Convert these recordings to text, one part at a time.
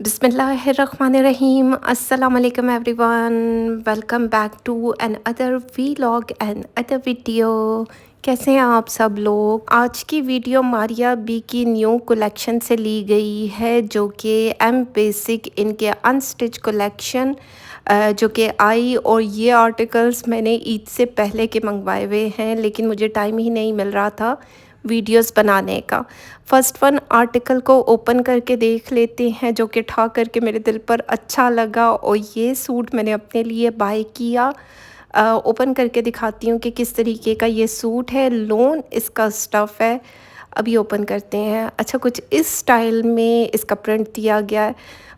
बिस्मिल्लाहिर्रहमानिर्रहीम अस्सलाम वालेकुम everyone. Welcome back to an other vlog and other video. कैसे हैं आप सब लोग? आज की वीडियो मारिया बी की न्यू कलेक्शन से ली गई है, जो कि एम बेसिक इनके अनस्टिच कलेक्शन जो कि आई। और ये आर्टिकल्स मैंने ईद से पहले के मंगवाए हुए हैं, लेकिन मुझे टाइम ही नहीं मिल रहा था वीडियोस बनाने का। फर्स्ट वन आर्टिकल को ओपन करके देख लेते हैं, जो कि ठा करके मेरे दिल पर अच्छा लगा और ये सूट मैंने अपने लिए बाय किया। ओपन करके दिखाती हूँ कि किस तरीके का ये सूट है। लोन इसका स्टफ़ है। अभी ओपन करते हैं। अच्छा, कुछ इस स्टाइल में इसका प्रिंट दिया गया है।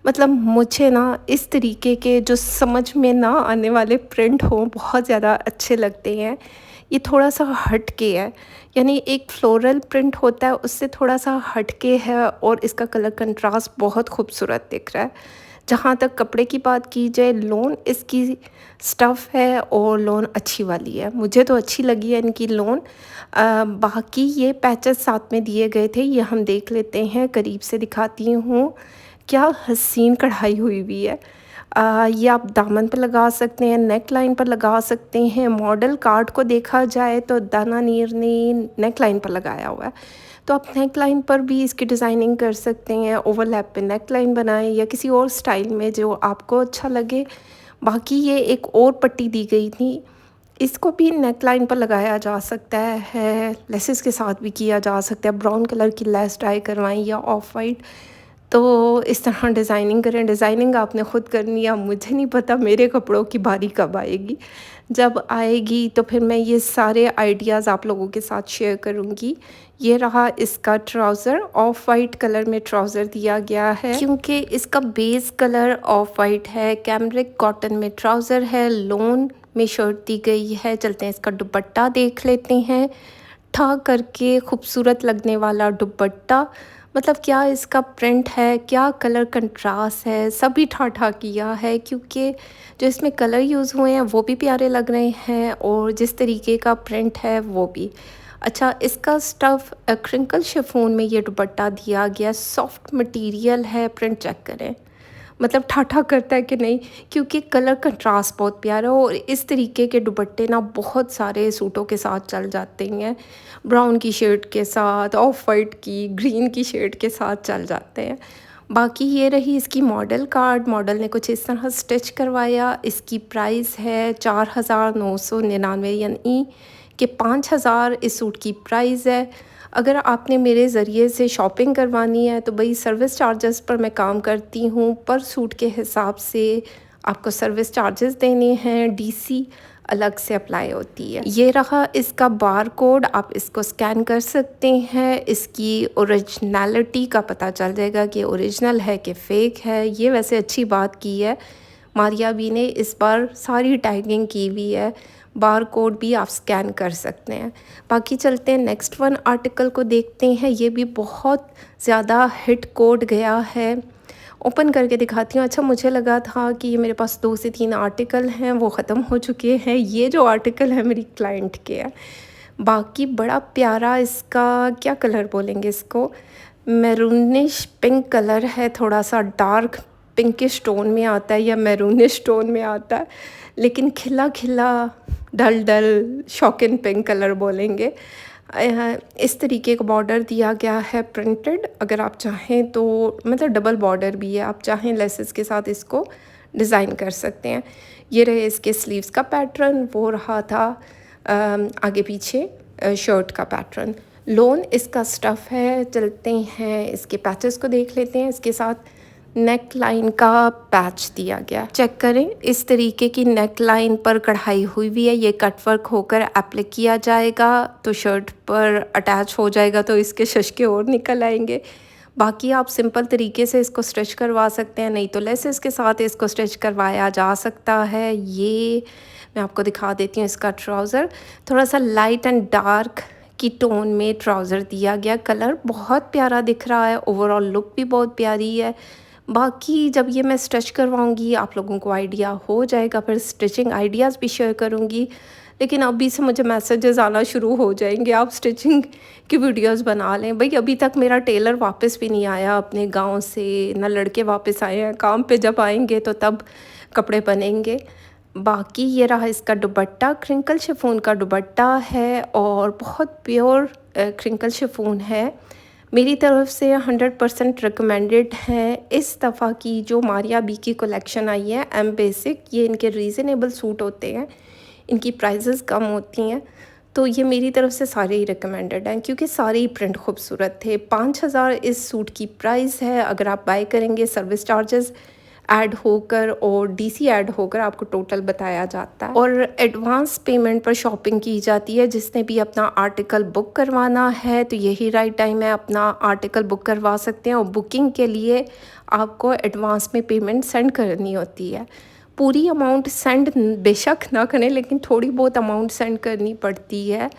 मतलब मुझे ना इस तरीके के जो समझ में ना आने वाले प्रिंट हों बहुत ज़्यादा अच्छे लगते हैं। ये थोड़ा-सा हट के है, यानी एक फ्लोरल प्रिंट होता है उससे थोड़ा-सा हट के है और इसका कलर कंट्रास्ट बहुत खूबसूरत दिख रहा है। जहाँ तक कपड़े की बात की जाए, लोन इसकी स्टफ़ है और लोन अच्छी वाली है। मुझे तो अच्छी लगी है इनकी लोन। बाकी ये पैचेस साथ में दिए गए थे, ये हम देख लेते हैं। करीब से दिखाती हूँ। क्या हसीन कढ़ाई हुई हुई है। ये आप दामन पे लगा सकते हैं, नेक लाइन पर लगा सकते हैं। मॉडल कार्ड को देखा जाए तो दाना नीर ने नेक लाइन पर लगाया हुआ है, तो आप नेक लाइन पर भी इसकी डिज़ाइनिंग कर सकते हैं। ओवरलैप पे नेक लाइन बनाएं या किसी और स्टाइल में जो आपको अच्छा लगे। बाकी ये एक और पट्टी दी गई थी, इसको भी नेक लाइन पर लगाया जा सकता है, लेसेस के साथ भी किया जा सकता है। ब्राउन कलर की लेस डाई करवाएं या ऑफ वाइट, तो इस तरह डिज़ाइनिंग करें। डिज़ाइनिंग आपने ख़ुद करनी है। मुझे नहीं पता मेरे कपड़ों की बारी कब आएगी। जब आएगी तो फिर मैं ये सारे आइडियाज़ आप लोगों के साथ शेयर करूँगी। ये रहा इसका ट्राउज़र, ऑफ वाइट कलर में ट्राउज़र दिया गया है, क्योंकि इसका बेस कलर ऑफ वाइट है। कैमरिक कॉटन में ट्राउज़र है, लोन में शर्ट दी गई है। चलते हैं इसका दुपट्टा देख लेते हैं। ठा करके खूबसूरत लगने वाला दुपट्टा। मतलब क्या इसका प्रिंट है, क्या कलर कंट्रास्ट है, सभी ठा किया है, क्योंकि जो इसमें कलर यूज़ हुए हैं वो भी प्यारे लग रहे हैं और जिस तरीके का प्रिंट है वो भी अच्छा। इसका स्टफ़ क्रिंकल शिफॉन में ये दुपट्टा दिया गया। सॉफ्ट मटेरियल है, प्रिंट चेक करें। मतलब ठाठा करता है कि नहीं, क्योंकि कलर कंट्रास्ट बहुत प्यारा है और इस तरीके के दुपट्टे ना बहुत सारे सूटों के साथ चल जाते हैं। ब्राउन की शेड के साथ, ऑफ वाइट की, ग्रीन की शेड के साथ चल जाते हैं। बाकी ये रही इसकी मॉडल कार्ड। मॉडल ने कुछ इस तरह स्टिच करवाया। इसकी प्राइस है 4999, यानी कि 5000 इस सूट की प्राइस है। अगर आपने मेरे ज़रिए से शॉपिंग करवानी है तो भाई सर्विस चार्जेस पर मैं काम करती हूँ। पर सूट के हिसाब से आपको सर्विस चार्जेस देने हैं, डीसी अलग से अप्लाई होती है। ये रहा इसका बार कोड, आप इसको स्कैन कर सकते हैं। इसकी ओरिजिनलिटी का पता चल जाएगा कि ओरिजिनल है कि फ़ेक है। ये वैसे अच्छी बात की है मारिया बी ने, इस बार सारी टैगिंग की हुई है। बार कोड भी आप स्कैन कर सकते हैं। बाकी चलते हैं नेक्स्ट वन आर्टिकल को देखते हैं। ये भी बहुत ज़्यादा हिट कोड गया है। ओपन करके दिखाती हूँ। अच्छा, मुझे लगा था कि ये मेरे पास 2 से 3 आर्टिकल हैं, वो ख़त्म हो चुके हैं। ये जो आर्टिकल है मेरी क्लाइंट के है। बाकी बड़ा प्यारा इसका क्या कलर बोलेंगे इसको, मैरूनिश पिंक कलर है। थोड़ा सा डार्क पिंकिश टोन में आता है या मैरूनिश टोन में आता है, लेकिन खिला खिला डल डल शॉकिंग पिंक कलर बोलेंगे। इस तरीके का बॉर्डर दिया गया है प्रिंटेड। अगर आप चाहें तो मतलब डबल बॉर्डर भी है, आप चाहें लेसेस के साथ इसको डिज़ाइन कर सकते हैं। ये रहे इसके स्लीव्स का पैटर्न, वो रहा था आगे पीछे शर्ट का पैटर्न। लोन इसका स्टफ़ है। चलते हैं इसके पैचेस को देख लेते हैं। इसके साथ नेक लाइन का पैच दिया गया, चेक करें। इस तरीके की नेक लाइन पर कढ़ाई हुई हुई है। ये कटवर्क होकर एप्लिक किया जाएगा तो शर्ट पर अटैच हो जाएगा, तो इसके शशके और निकल आएंगे। बाकी आप सिंपल तरीके से इसको स्टिच करवा सकते हैं, नहीं तो लेसेस के साथ इसको स्टिच करवाया जा सकता है। ये मैं आपको दिखा देती हूँ। इसका ट्राउज़र थोड़ा सा लाइट एंड डार्क की टोन में ट्राउज़र दिया गया। कलर बहुत प्यारा दिख रहा है, ओवरऑल लुक भी बहुत प्यारी है। बाकी जब ये मैं स्टिच करवाऊंगी आप लोगों को आइडिया हो जाएगा, फिर स्टिचिंग आइडियाज़ भी शेयर करूंगी। लेकिन अभी से मुझे मैसेजेस आना शुरू हो जाएंगे, आप स्टिचिंग की वीडियोस बना लें। भाई अभी तक मेरा टेलर वापस भी नहीं आया अपने गांव से, ना लड़के वापस आए हैं। काम पे जब आएंगे तो तब कपड़े बनेंगे। बाकी ये रहा इसका दुपट्टा, क्रिंकल शिफॉन का दुपट्टा है और बहुत प्योर क्रिंकल शिफॉन है। मेरी तरफ से 100% रिकमेंडेड है। इस दफ़ा की जो मारिया बी की कलेक्शन आई है एम बेसिक, ये इनके रीज़नेबल सूट होते हैं, इनकी प्राइसेस कम होती हैं, तो ये मेरी तरफ से सारे ही रिकमेंडेड हैं क्योंकि सारे ही प्रिंट खूबसूरत थे। 5000 इस सूट की प्राइस है। अगर आप बाय करेंगे सर्विस चार्जेस ऐड होकर और डीसी ऐड होकर आपको टोटल बताया जाता है, और एडवांस पेमेंट पर शॉपिंग की जाती है। जिसने भी अपना आर्टिकल बुक करवाना है तो यही राइट टाइम है, अपना आर्टिकल बुक करवा सकते हैं। और बुकिंग के लिए आपको एडवांस में पेमेंट सेंड करनी होती है। पूरी अमाउंट सेंड बेशक ना करें, लेकिन थोड़ी बहुत अमाउंट सेंड करनी पड़ती है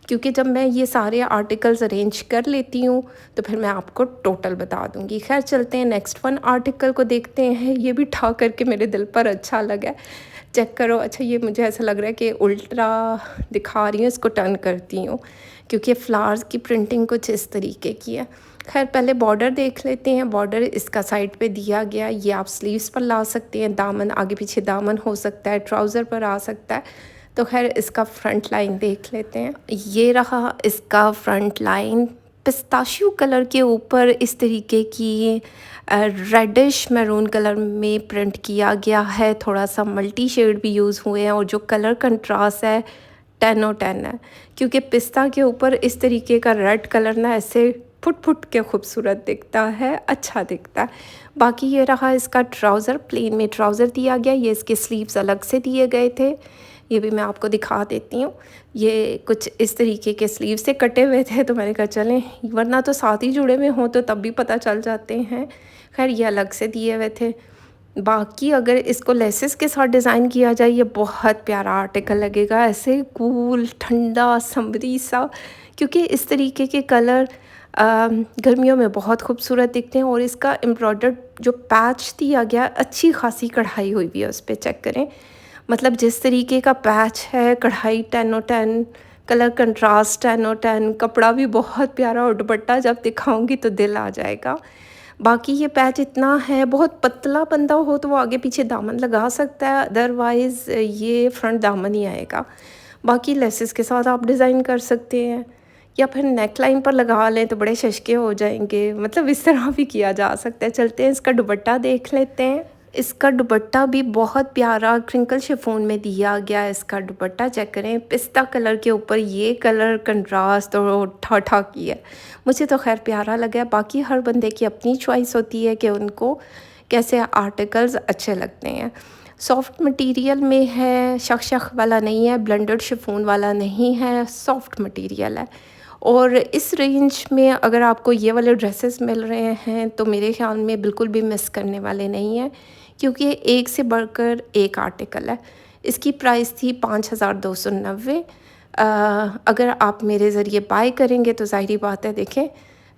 क्योंकि जब मैं ये सारे आर्टिकल्स अरेंज कर लेती हूँ तो फिर मैं आपको टोटल बता दूँगी। खैर चलते हैं नेक्स्ट वन आर्टिकल को देखते हैं। ये भी ठा करके मेरे दिल पर अच्छा लगा। चेक करो। अच्छा, ये मुझे ऐसा लग रहा है कि उल्टा दिखा रही हूँ, इसको टर्न करती हूँ क्योंकि फ्लावर्स की प्रिंटिंग कुछ इस तरीके की है। खैर पहले बॉर्डर देख लेते हैं। बॉर्डर इसका साइड पे दिया गया, ये आप स्लीव्स पर ला सकते हैं। दामन आगे पीछे दामन हो सकता है, ट्राउज़र पर आ सकता है। तो खैर इसका फ्रंट लाइन देख लेते हैं। ये रहा इसका फ्रंट लाइन। पिस्ताशियो कलर के ऊपर इस तरीके की रेडिश मैरून कलर में प्रिंट किया गया है। थोड़ा सा मल्टी शेड भी यूज़ हुए हैं और जो कलर कंट्रास्ट है 10 और 10 है क्योंकि पिस्ता के ऊपर इस तरीके का रेड कलर ना ऐसे फुट फुट के खूबसूरत दिखता है, अच्छा दिखता है। बाकी ये रहा इसका ट्राउज़र, प्लेन में ट्राउज़र दिया गया। ये इसके स्लीव्स अलग से दिए गए थे, ये भी मैं आपको दिखा देती हूँ। ये कुछ इस तरीके के स्लीव से कटे हुए थे तो मैंने कहा चलें, वरना तो साथ ही जुड़े हुए हों तो तब भी पता चल जाते हैं। खैर ये अलग से दिए हुए थे। बाकी अगर इसको लेसेस के साथ डिज़ाइन किया जाए ये बहुत प्यारा आर्टिकल लगेगा, ऐसे कूल ठंडा समरी सा, क्योंकि इस तरीके के कलर गर्मियों में बहुत खूबसूरत दिखते हैं। और इसका एम्ब्रॉयडर्ड जो पैच दिया गया, अच्छी खासी कढ़ाई हुई भी है उस पर, चेक करें। मतलब जिस तरीके का पैच है, कढ़ाई 10 और 10, कलर कंट्रास्ट 10 और 10, कपड़ा भी बहुत प्यारा और दुपट्टा जब दिखाऊंगी तो दिल आ जाएगा। बाकी ये पैच इतना है, बहुत पतला बंदा हो तो वो आगे पीछे दामन लगा सकता है, अदरवाइज़ ये फ्रंट दामन ही आएगा। बाकी लेसेस के साथ आप डिज़ाइन कर सकते हैं या फिर नेक लाइन पर लगा लें तो बड़े शशके हो जाएंगे। मतलब इस तरह भी किया जा सकता है। चलते हैं इसका दुपट्टा देख लेते हैं। इसका दुपट्टा भी बहुत प्यारा क्रिंकल शिफॉन में दिया गया है। इसका दुपट्टा चेक करें, पिस्ता कलर के ऊपर ये कलर कंट्रास्ट और ठा की है। मुझे तो खैर प्यारा लगा। बाकी हर बंदे की अपनी चॉइस होती है कि उनको कैसे आर्टिकल्स अच्छे लगते हैं। सॉफ्ट मटेरियल में है, शख वाला नहीं है, ब्लेंडेड शिफॉन वाला नहीं है, सॉफ्ट मटेरियल है। और इस रेंज में अगर आपको ये वाले ड्रेसेस मिल रहे हैं तो मेरे ख्याल में बिल्कुल भी मिस करने वाले नहीं हैं, क्योंकि एक से बढ़कर एक आर्टिकल है। इसकी प्राइस थी 5290। अगर आप मेरे ज़रिए बाय करेंगे तो ज़ाहिरी बात है, देखें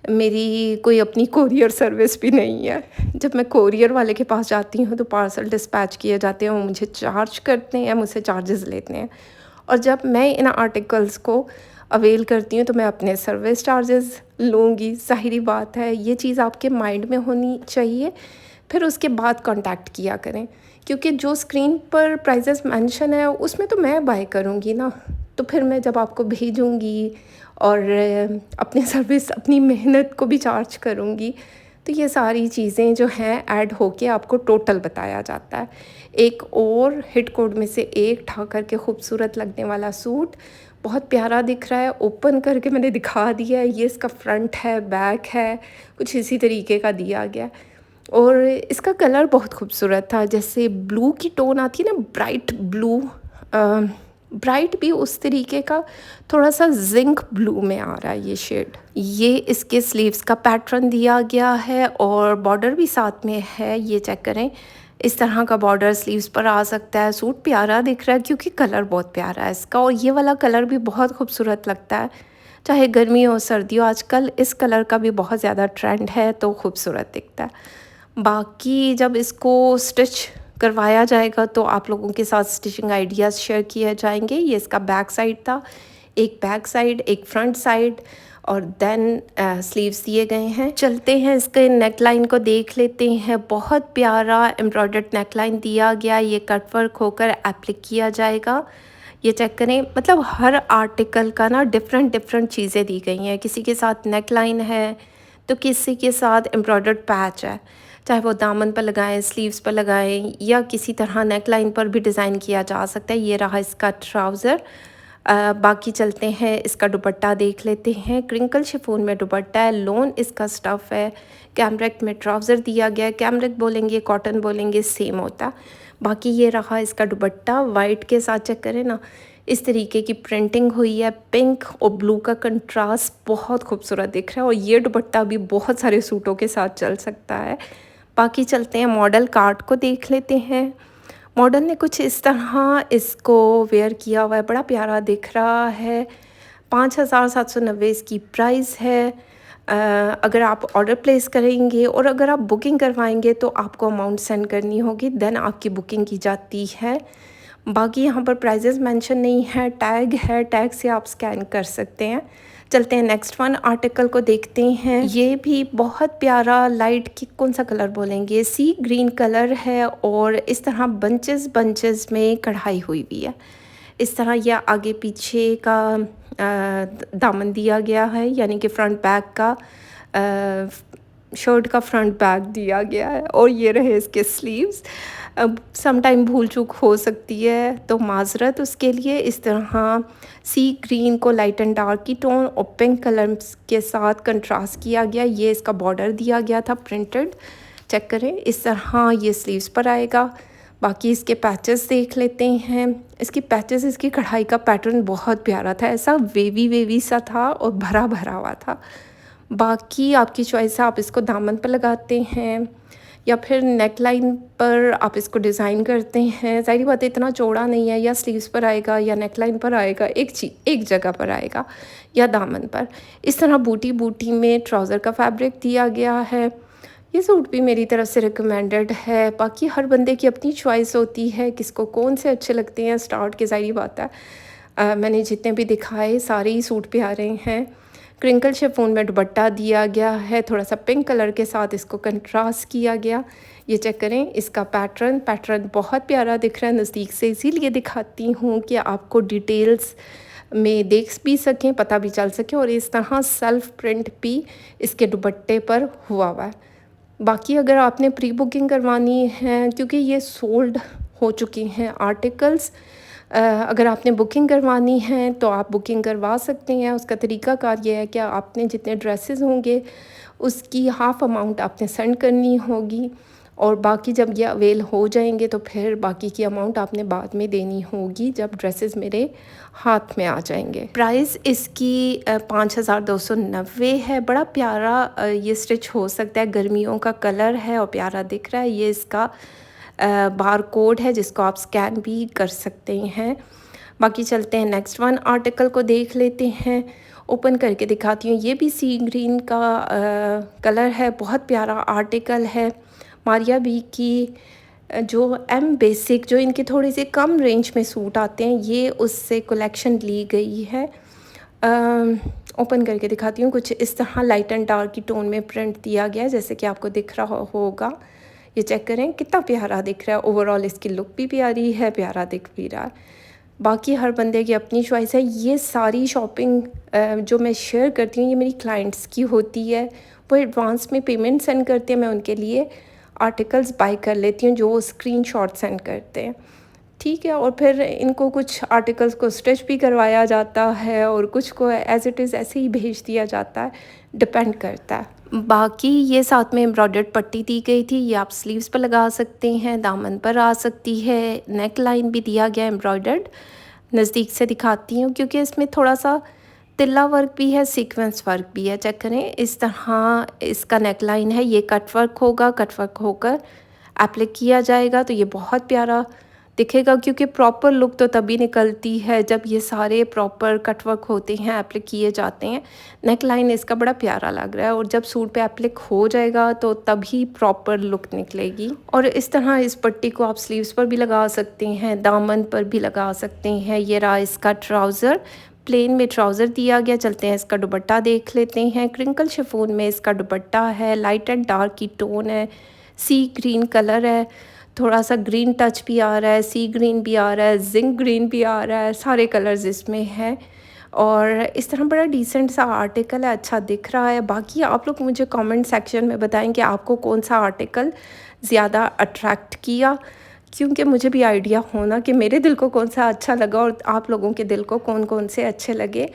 मेरी कोई अपनी कोरियर सर्विस भी नहीं है। जब मैं कोरियर वाले के पास जाती हूँ तो पार्सल डिस्पैच किए जाते हैं, वो मुझे चार्ज करते हैं, मुझसे चार्जेस लेते हैं। और जब मैं इन आर्टिकल्स को अवेल करती हूँ तो मैं अपने सर्विस चार्जेस लूँगी। ज़ाहिरी बात है, ये चीज़ आपके माइंड में होनी चाहिए। फिर उसके बाद कांटेक्ट किया करें, क्योंकि जो स्क्रीन पर प्राइसेस मेंशन है उसमें तो मैं बाय करूँगी ना, तो फिर मैं जब आपको भेजूँगी और अपने सर्विस अपनी मेहनत को भी चार्ज करूँगी तो ये सारी चीज़ें जो हैं ऐड होके आपको टोटल बताया जाता है। एक और हिट कोड में से एक ठा करके खूबसूरत लगने वाला सूट, बहुत प्यारा दिख रहा है। ओपन करके मैंने दिखा दिया है। ये इसका फ्रंट है, बैक है, कुछ इसी तरीके का दिया गया। और इसका कलर बहुत खूबसूरत था, जैसे ब्लू की टोन आती है ना, ब्राइट ब्लू, ब्राइट भी उस तरीके का, थोड़ा सा जिंक ब्लू में आ रहा है ये शेड। ये इसके स्लीव्स का पैटर्न दिया गया है और बॉर्डर भी साथ में है। ये चेक करें, इस तरह का बॉर्डर स्लीव्स पर आ सकता है। सूट प्यारा दिख रहा है क्योंकि कलर बहुत प्यारा है इसका, और ये वाला कलर भी बहुत खूबसूरत लगता है, चाहे गर्मी हो सर्दी हो। आजकल इस कलर का भी बहुत ज़्यादा ट्रेंड है तो खूबसूरत दिखता है। बाकी जब इसको स्टिच करवाया जाएगा तो आप लोगों के साथ स्टिचिंग आइडियाज़ शेयर किए जाएंगे। ये इसका बैक साइड था, एक बैक साइड, एक फ्रंट साइड और देन स्लीव्स दिए गए हैं। चलते हैं इसके नेक लाइन को देख लेते हैं। बहुत प्यारा एम्ब्रॉयडर्ड नेक लाइन दिया गया, ये कट वर्क होकर एप्लिक किया जाएगा। ये चेक करें, मतलब हर आर्टिकल का ना डिफरेंट डिफरेंट चीज़ें दी गई हैं। किसी के साथ नेक लाइन है तो किसी के साथ एम्ब्रॉयडर्ड पैच है, चाहे वो दामन पर लगाएं, स्लीव्स पर लगाएं या किसी तरह नेक लाइन पर भी डिज़ाइन किया जा सकता है। ये रहा इसका ट्राउज़र। बाकी चलते हैं, इसका दुपट्टा देख लेते हैं। क्रिंकल शिफॉन में दुपट्टा है, लोन इसका स्टफ़ है, कैमरिक में ट्राउज़र दिया गया है। कैमरिक बोलेंगे, कॉटन बोलेंगे, सेम होता है। बाकी ये रहा इसका दुपट्टा, वाइट के साथ चेक करें ना, इस तरीके की प्रिंटिंग हुई है। पिंक और ब्लू का कंट्रास्ट बहुत खूबसूरत दिख रहा है और ये दुपट्टा भी बहुत सारे सूटों के साथ चल सकता है। बाकी चलते हैं, मॉडल कार्ड को देख लेते हैं। मॉडल ने कुछ इस तरह इसको वेयर किया हुआ है, बड़ा प्यारा दिख रहा है। 5790 इसकी प्राइस है। अगर आप ऑर्डर प्लेस करेंगे और अगर आप बुकिंग करवाएंगे तो आपको अमाउंट सेंड करनी होगी, देन आपकी बुकिंग की जाती है। बाकी यहाँ पर प्राइजेस मेंशन नहीं है, टैग है, टैग से आप स्कैन कर सकते हैं। चलते हैं नेक्स्ट वन आर्टिकल को देखते हैं। ये भी बहुत प्यारा लाइट की, कौन सा कलर बोलेंगे, सी ग्रीन कलर है और इस तरह बंचेस बंचेस में कढ़ाई हुई भी है। इस तरह यह आगे पीछे का दामन दिया गया है, यानी कि फ्रंट बैक का शर्ट का फ्रंट बैक दिया गया है और ये रहे इसके स्लीव्स। अब सम टाइम भूल चूक हो सकती है तो माजरत उसके लिए। इस तरह सी ग्रीन को लाइट एंड डार्क की टोन और पिंक कलर के साथ कंट्रास्ट किया गया। ये इसका बॉर्डर दिया गया था प्रिंटेड, चेक करें। इस तरह ये स्लीव्स पर आएगा। बाकी इसके पैचेस देख लेते हैं। इसकी पैचेस, इसकी कढ़ाई का पैटर्न बहुत प्यारा था, ऐसा वेवी वेवी सा था और भरा भरा हुआ था। बाकी आपकी चॉइस है, आप इसको दामन पर लगाते हैं या फिर नेक लाइन पर आप इसको डिज़ाइन करते हैं। ज़ाहिर बात है इतना चौड़ा नहीं है, या स्लीव्स पर आएगा या नेक लाइन पर आएगा, एक जगह पर आएगा या दामन पर। इस तरह बूटी बूटी में ट्राउज़र का फैब्रिक दिया गया है। ये सूट भी मेरी तरफ से रिकमेंडेड है। बाकी हर बंदे की अपनी चॉइस होती है, किसको कौन से अच्छे लगते हैं। स्टार्ट की ज़ाहिर बात है मैंने जितने भी दिखाए सारे ही सूट प्यारे हैं। क्रिंकल शिफॉन में दुपट्टा दिया गया है, थोड़ा सा पिंक कलर के साथ इसको कंट्रास्ट किया गया। ये चेक करें, इसका पैटर्न बहुत प्यारा दिख रहा है नज़दीक से, इसीलिए दिखाती हूँ कि आपको डिटेल्स में देख भी सकें, पता भी चल सके। और इस तरह सेल्फ प्रिंट भी इसके दुपट्टे पर हुआ हुआ है। बाकी अगर आपने प्री बुकिंग करवानी है, क्योंकि ये सोल्ड हो चुकी हैं आर्टिकल्स, अगर आपने बुकिंग करवानी है तो आप बुकिंग करवा सकते हैं। उसका तरीक़ाकार ये है कि आपने जितने ड्रेसेस होंगे उसकी हाफ़ अमाउंट आपने सेंड करनी होगी और बाकी जब ये अवेल हो जाएंगे तो फिर बाकी की अमाउंट आपने बाद में देनी होगी जब ड्रेसेस मेरे हाथ में आ जाएंगे। प्राइस इसकी 5290 है। बड़ा प्यारा ये स्टिच हो सकता है, गर्मियों का कलर है और प्यारा दिख रहा है। ये इसका बार कोड है जिसको आप स्कैन भी कर सकते हैं। बाकी चलते हैं नेक्स्ट वन आर्टिकल को देख लेते हैं। ओपन करके दिखाती हूँ। ये भी सी ग्रीन का कलर है, बहुत प्यारा आर्टिकल है। मारिया बी की जो एम बेसिक, जो इनके थोड़े से कम रेंज में सूट आते हैं, ये उससे कलेक्शन ली गई है। ओपन करके दिखाती हूँ। कुछ इस तरह लाइट एंड डार्क की टोन में प्रिंट दिया गया है, जैसे कि आपको दिख रहा होगा। ये चेक करें कितना प्यारा दिख रहा है। ओवरऑल इसकी लुक भी प्यारी है, प्यारा दिख भी रहा है। बाकी हर बंदे की अपनी चॉइस है। ये सारी शॉपिंग जो मैं शेयर करती हूँ ये मेरी क्लाइंट्स की होती है, वो एडवांस में पेमेंट सेंड करते हैं, मैं उनके लिए आर्टिकल्स बाय कर लेती हूँ जो स्क्रीनशॉट सेंड करते हैं, ठीक है। और फिर इनको कुछ आर्टिकल्स को स्टिच भी करवाया जाता है और कुछ को एज़ इट इज़ ऐसे ही भेज दिया जाता है, डिपेंड करता है। बाकी ये साथ में एम्ब्रॉयडर्ड पट्टी दी गई थी, ये आप स्लीव्स पर लगा सकते हैं, दामन पर आ सकती है। नेक लाइन भी दिया गया एम्ब्रॉयडर्ड। नज़दीक से दिखाती हूँ क्योंकि इसमें थोड़ा सा तिल्ला वर्क भी है, सीक्वेंस वर्क भी है। चेक करें, इस तरह इसका नेक लाइन है। ये कट वर्क होगा, कट वर्क होकर एप्लिक किया जाएगा तो ये बहुत प्यारा दिखेगा, क्योंकि प्रॉपर लुक तो तभी निकलती है जब ये सारे प्रॉपर कटवर्क होते हैं, एप्लिक किए जाते हैं। नेक लाइन इसका बड़ा प्यारा लग रहा है और जब सूट पे एप्लिक हो जाएगा तो तभी प्रॉपर लुक निकलेगी। और इस तरह इस पट्टी को आप स्लीव्स पर भी लगा सकते हैं, दामन पर भी लगा सकते हैं। ये रहा इसका ट्राउज़र, प्लेन में ट्राउज़र दिया गया। चलते हैं इसका दुपट्टा देख लेते हैं। क्रिंकल शिफॉन में इसका दुपट्टा है, लाइट एंड डार्क की टोन है, सी ग्रीन कलर है, थोड़ा सा ग्रीन टच भी आ रहा है, सी ग्रीन भी आ रहा है, जिंक ग्रीन भी आ रहा है, सारे कलर्स इसमें हैं। और इस तरह बड़ा डिसेंट सा आर्टिकल है, अच्छा दिख रहा है। बाकी आप लोग मुझे कमेंट सेक्शन में बताएं कि आपको कौन सा आर्टिकल ज़्यादा अट्रैक्ट किया, क्योंकि मुझे भी आइडिया होना कि मेरे दिल को कौन सा अच्छा लगा और आप लोगों के दिल को कौन कौन से अच्छे लगे।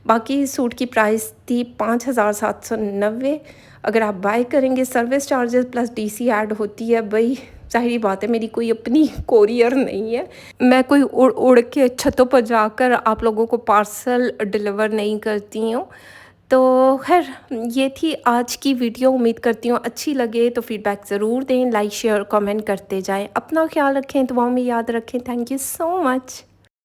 बाकी सूट की प्राइस थी 5790। अगर आप बाय करेंगे, service charges plus DC add होती है। भाई ज़ाहिर बात है, मेरी कोई अपनी कोरियर नहीं है, मैं कोई उड़ उड़ के छतों पर जाकर आप लोगों को पार्सल डिलीवर नहीं करती हूँ। तो खैर, ये थी आज की वीडियो। उम्मीद करती हूँ अच्छी लगे, तो फीडबैक ज़रूर दें, लाइक शेयर कमेंट करते जाएं। अपना ख्याल रखें, दुआओं में याद रखें। Thank you so much.